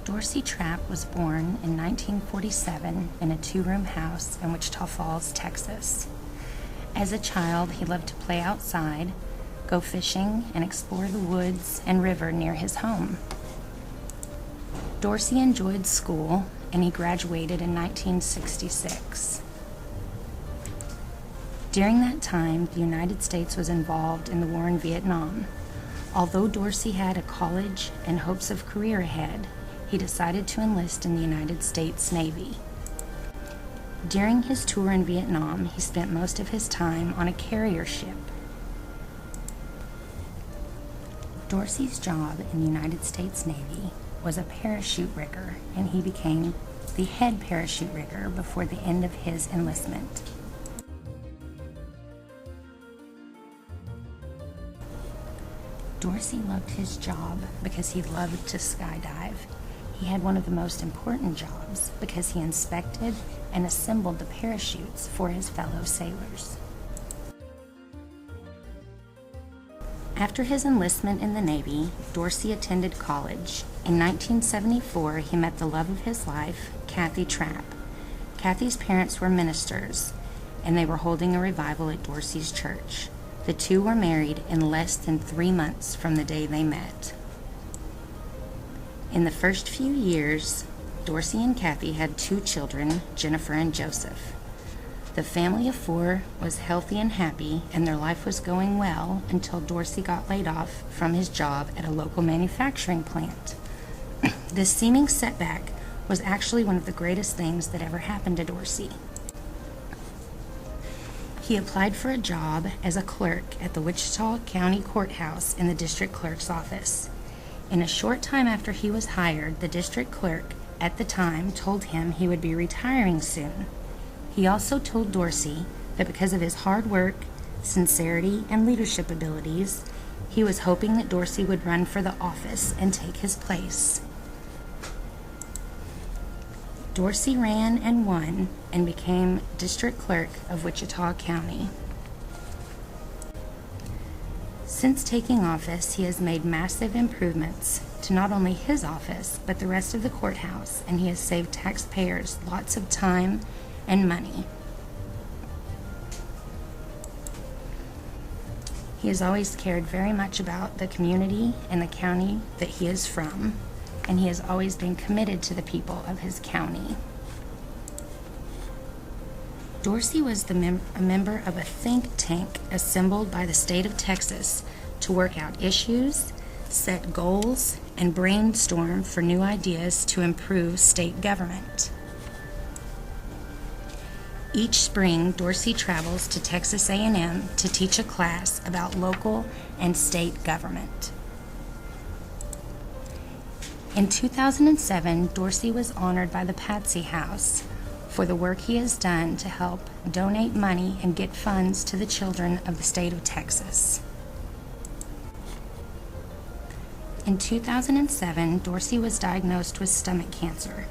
Dorsey Trapp was born in 1947 in a two-room house in Wichita Falls, Texas. As a child, he loved to play outside, go fishing, and explore the woods and river near his home. Dorsey enjoyed school, and he graduated in 1966. During that time, the United States was involved in the war in Vietnam. Although Dorsey had a college and hopes of career ahead, he decided to enlist in the United States Navy. During his tour in Vietnam, he spent most of his time on a carrier ship. Dorsey's job in the United States Navy was a parachute rigger, and he became the head parachute rigger before the end of his enlistment. Dorsey loved his job because he loved to skydive. He had one of the most important jobs because he inspected and assembled the parachutes for his fellow sailors. After his enlistment in the Navy, Dorsey attended college. In 1974, he met the love of his life, Kathy Trapp. Kathy's parents were ministers, and they were holding a revival at Dorsey's church. The two were married in less than 3 months from the day they met. In the first few years, Dorsey and Kathy had 2 children, Jennifer and Joseph. The family of 4 was healthy and happy, and their life was going well until Dorsey got laid off from his job at a local manufacturing plant. This seeming setback was actually one of the greatest things that ever happened to Dorsey. He applied for a job as a clerk at the Wichita County Courthouse in the district clerk's office. In a short time after he was hired, the district clerk at the time told him he would be retiring soon. He also told Dorsey that because of his hard work, sincerity, and leadership abilities, he was hoping that Dorsey would run for the office and take his place. Dorsey ran and won and became district clerk of Wichita County. Since taking office, he has made massive improvements to not only his office, but the rest of the courthouse, and he has saved taxpayers lots of time and money. He has always cared very much about the community and the county that he is from, and he has always been committed to the people of his county. Dorsey was a member of a think tank assembled by the state of Texas to work out issues, set goals, and brainstorm for new ideas to improve state government. Each spring, Dorsey travels to Texas A&M to teach a class about local and state government. In 2007, Dorsey was honored by the Patsy House for the work he has done to help donate money and get funds to the children of the state of Texas. In 2007, Dorsey was diagnosed with stomach cancer.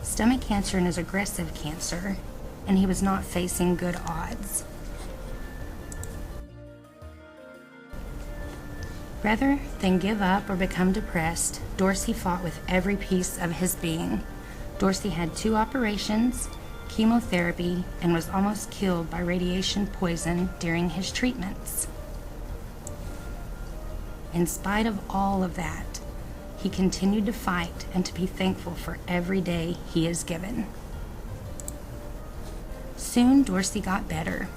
Stomach cancer is aggressive cancer, and he was not facing good odds. Rather than give up or become depressed, Dorsey fought with every piece of his being. Dorsey had 2 operations, chemotherapy, and was almost killed by radiation poison during his treatments. In spite of all of that, he continued to fight and to be thankful for every day he is given. Soon, Dorsey got better.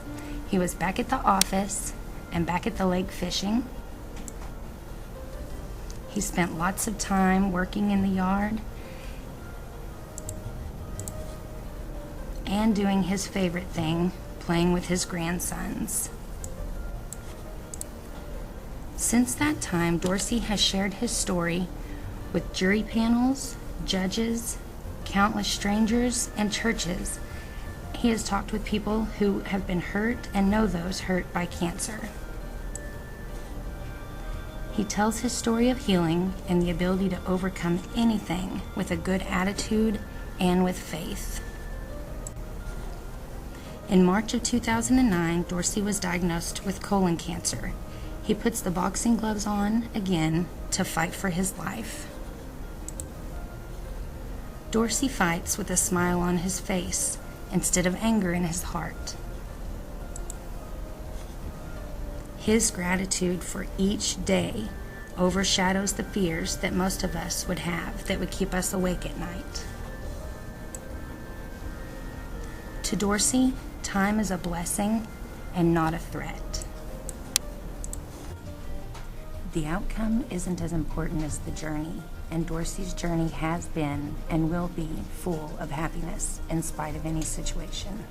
He was back at the office and back at the lake fishing. He spent lots of time working in the yard and doing his favorite thing, playing with his grandsons. Since that time, Dorsey has shared his story with jury panels, judges, countless strangers, and churches. He has talked with people who have been hurt and know those hurt by cancer. He tells his story of healing and the ability to overcome anything with a good attitude and with faith. In March of 2009, Dorsey was diagnosed with colon cancer. He puts the boxing gloves on again to fight for his life. Dorsey fights with a smile on his face instead of anger in his heart. His gratitude for each day overshadows the fears that most of us would have that would keep us awake at night. To Dorsey, time is a blessing and not a threat. The outcome isn't as important as the journey, and Dorsey's journey has been and will be full of happiness in spite of any situation.